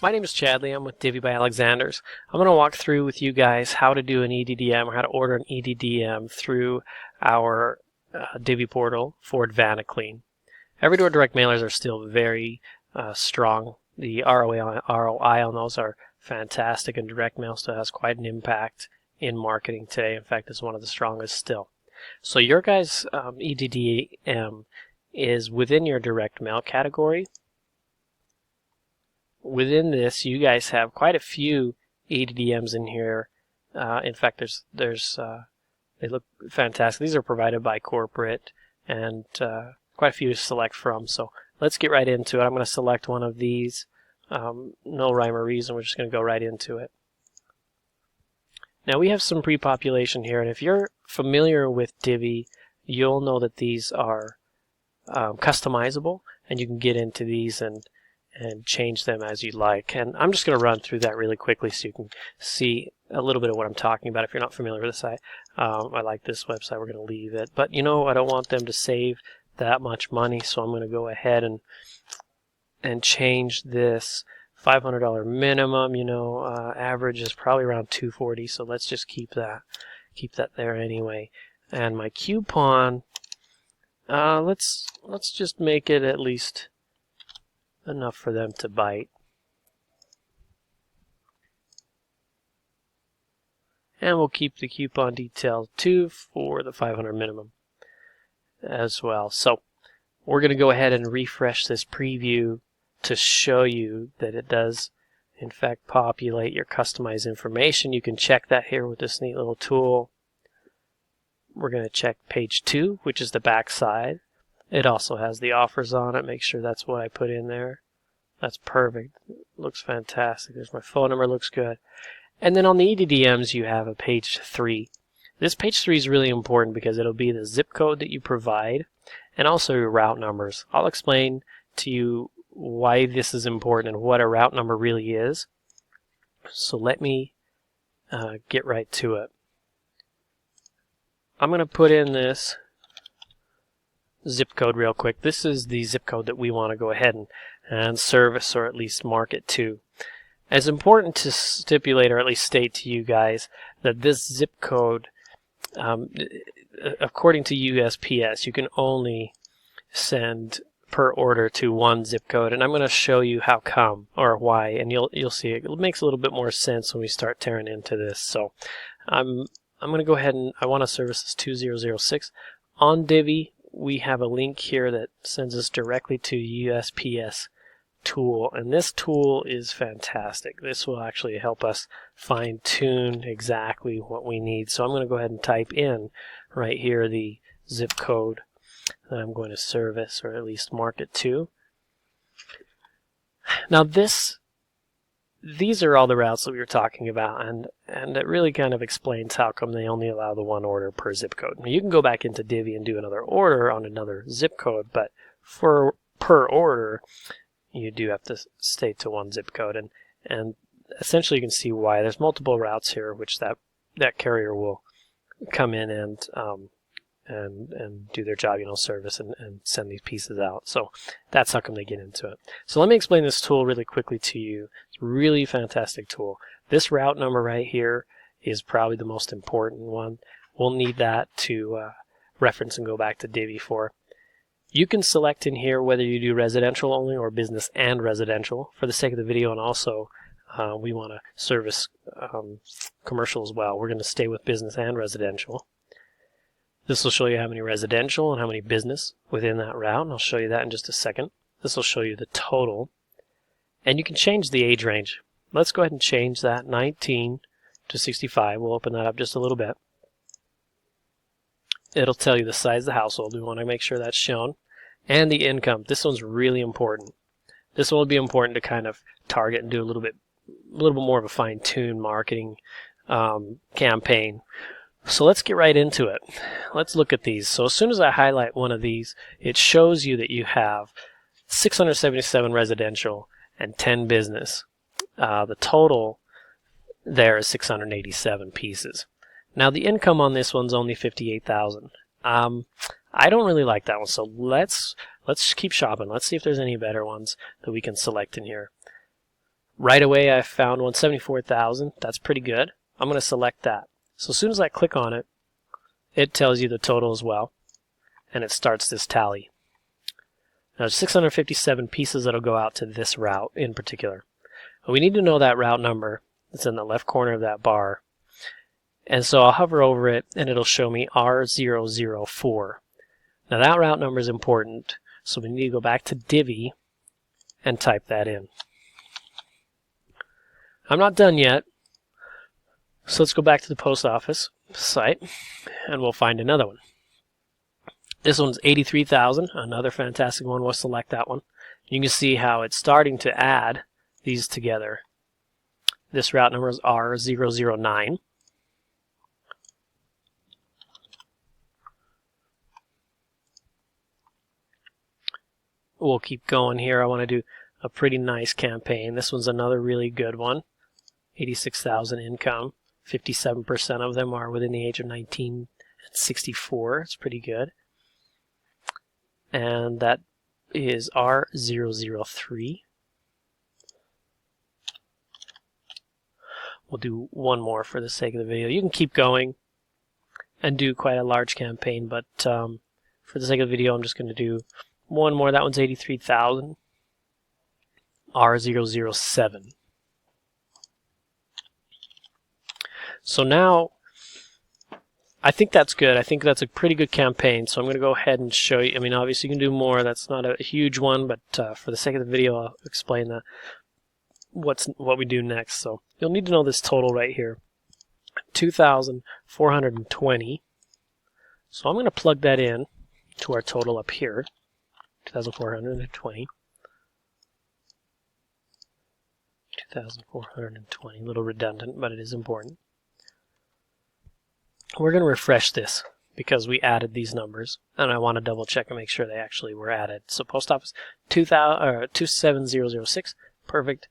My name is Chadley. I'm with Divvy by Alexander's. I'm going to walk through with you guys how to do an EDDM or how to order an EDDM through our Divvy portal for Advanaclean. Everydoor direct mailers are still very strong. The ROI on those are fantastic, and direct mail still has quite an impact in marketing today. In fact, it's one of the strongest still. So your guys' EDDM is within your direct mail category. Within this, you guys have quite a few EDDMs in here. In fact, they look fantastic. These are provided by corporate, and quite a few to select from. So let's get right into it. I'm going to select one of these. No rhyme or reason. We're just going to go right into it. Now we have some pre-population here, and if you're familiar with Divvy, you'll know that these are customizable, and you can get into these and change them as you like. And I'm just going to run through that really quickly so you can see a little bit of what I'm talking about. If you're not familiar with the site, I like this website. We're going to leave it. But you know, I don't want them to save that much money, so I'm going to go ahead and change this. $500 minimum. You know, average is probably around $240. So let's just keep that there anyway. And my coupon, let's just make it at least enough for them to bite. And we'll keep the coupon detail too for the 500 minimum as well. So we're going to go ahead and refresh this preview to show you that it does in fact populate your customized information. You can check that here with this neat little tool. We're going to check page 2, which is the back side. It also has the offers on it. Make sure that's what I put in there. That's perfect. Looks fantastic. There's my phone number. Looks good. And then on the EDDMs, you have a page 3. This page 3 is really important because it'll be the zip code that you provide and also your route numbers. I'll explain to you why this is important and what a route number really is. So let me get right to it. I'm going to put in this zip code real quick. This is the zip code that we want to go ahead and service, or at least market to. It's important to stipulate, or at least state to you guys, that this zip code, according to USPS, you can only send per order to one zip code, and I'm going to show you how come or why, and you'll see it makes a little bit more sense when we start tearing into this. So I'm going to go ahead and I want to service this 2006 on Divvy. We have a link here that sends us directly to USPS tool, and this tool is fantastic. This will actually help us fine-tune exactly what we need. So I'm going to go ahead and type in right here the zip code that I'm going to service, or at least market to. Now these are all the routes that we were talking about, and it really kind of explains how come they only allow the one order per zip code. Now, you can go back into Divvy and do another order on another zip code, but for per order, you do have to stay to one zip code, and essentially you can see why. There's multiple routes here which that carrier will come in and do their job, service and send these pieces out. So that's how come they get into it. So let me explain this tool really quickly to you. It's a really fantastic tool. This route number right here is probably the most important one. We'll need that to reference and go back to Divvy for. You can select in here whether you do residential only or business and residential. For the sake of the video, and also we want to service commercial as well. We're going to stay with business and residential. This will show you how many residential and how many business within that route, and I'll show you that in just a second. This will show you the total, and you can change the age range. Let's go ahead and change that 19 to 65. We'll open that up just a little bit. It'll tell you the size of the household. We want to make sure that's shown, and the income. This one's really important. This one will be important to kind of target and do a little bit more of a fine-tuned marketing campaign. So let's get right into it. Let's look at these. So as soon as I highlight one of these, it shows you that you have 677 residential and 10 business. The total there is 687 pieces. Now the income on this one's only 58,000. I don't really like that one, so let's keep shopping. Let's see if there's any better ones that we can select in here. Right away I found 174,000. That's pretty good. I'm going to select that. So as soon as I click on it, it tells you the total as well, and it starts this tally. Now there's 657 pieces that'll go out to this route in particular. But we need to know that route number. It's in the left corner of that bar. And so I'll hover over it and it'll show me R004. Now that route number is important, so we need to go back to Divvy and type that in. I'm not done yet, so let's go back to the post office site and we'll find another one. This one's 83,000, another fantastic one. We'll select that one. You can see how it's starting to add these together. This route number is R009. We'll keep going here. I want to do a pretty nice campaign. This one's another really good one. 86,000 income. 57% of them are within the age of 19 and 64. It's pretty good. And that is R003. We'll do one more for the sake of the video. You can keep going and do quite a large campaign, but for the sake of the video, I'm just going to do one more. That one's 83,000. R007. So now, I think that's good. I think that's a pretty good campaign. So I'm going to go ahead and show you. I mean, obviously you can do more. That's not a huge one, but for the sake of the video, I'll explain that what we do next. So you'll need to know this total right here, 2,420. So I'm going to plug that in to our total up here, 2,420. 2,420, a little redundant, but it is important. We're going to refresh this because we added these numbers, and I want to double check and make sure they actually were added. So post office 27006, perfect.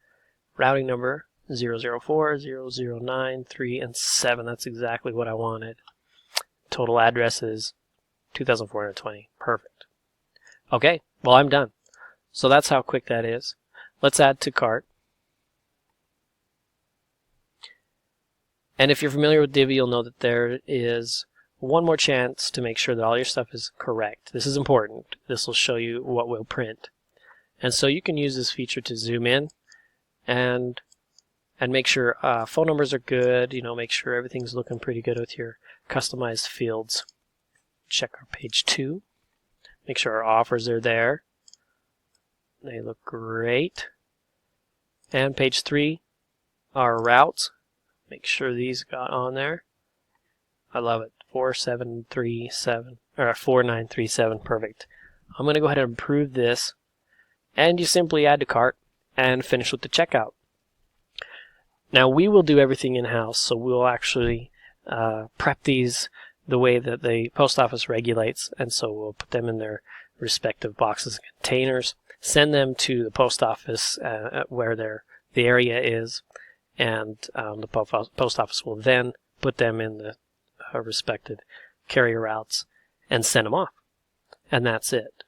Routing number 004, 009, 3, and 7. That's exactly what I wanted. Total address is 2,420. Perfect. Okay, well, I'm done. So that's how quick that is. Let's add to cart. And if you're familiar with Divvy, you'll know that there is one more chance to make sure that all your stuff is correct. This is important. This will show you what will print. And so you can use this feature to zoom in and make sure phone numbers are good, make sure everything's looking pretty good with your customized fields. Check our page 2. Make sure our offers are there. They look great. And page 3, our routes. Make sure these got on there. I love it. 4737 or 4937. Perfect. I'm going to go ahead and approve this, and you simply add to cart and finish with the checkout. Now we will do everything in-house, so we'll actually prep these the way that the post office regulates, and so we'll put them in their respective boxes and containers, send them to the post office where the area is, and the post office will then put them in the respected carrier routes and send them off. And that's it.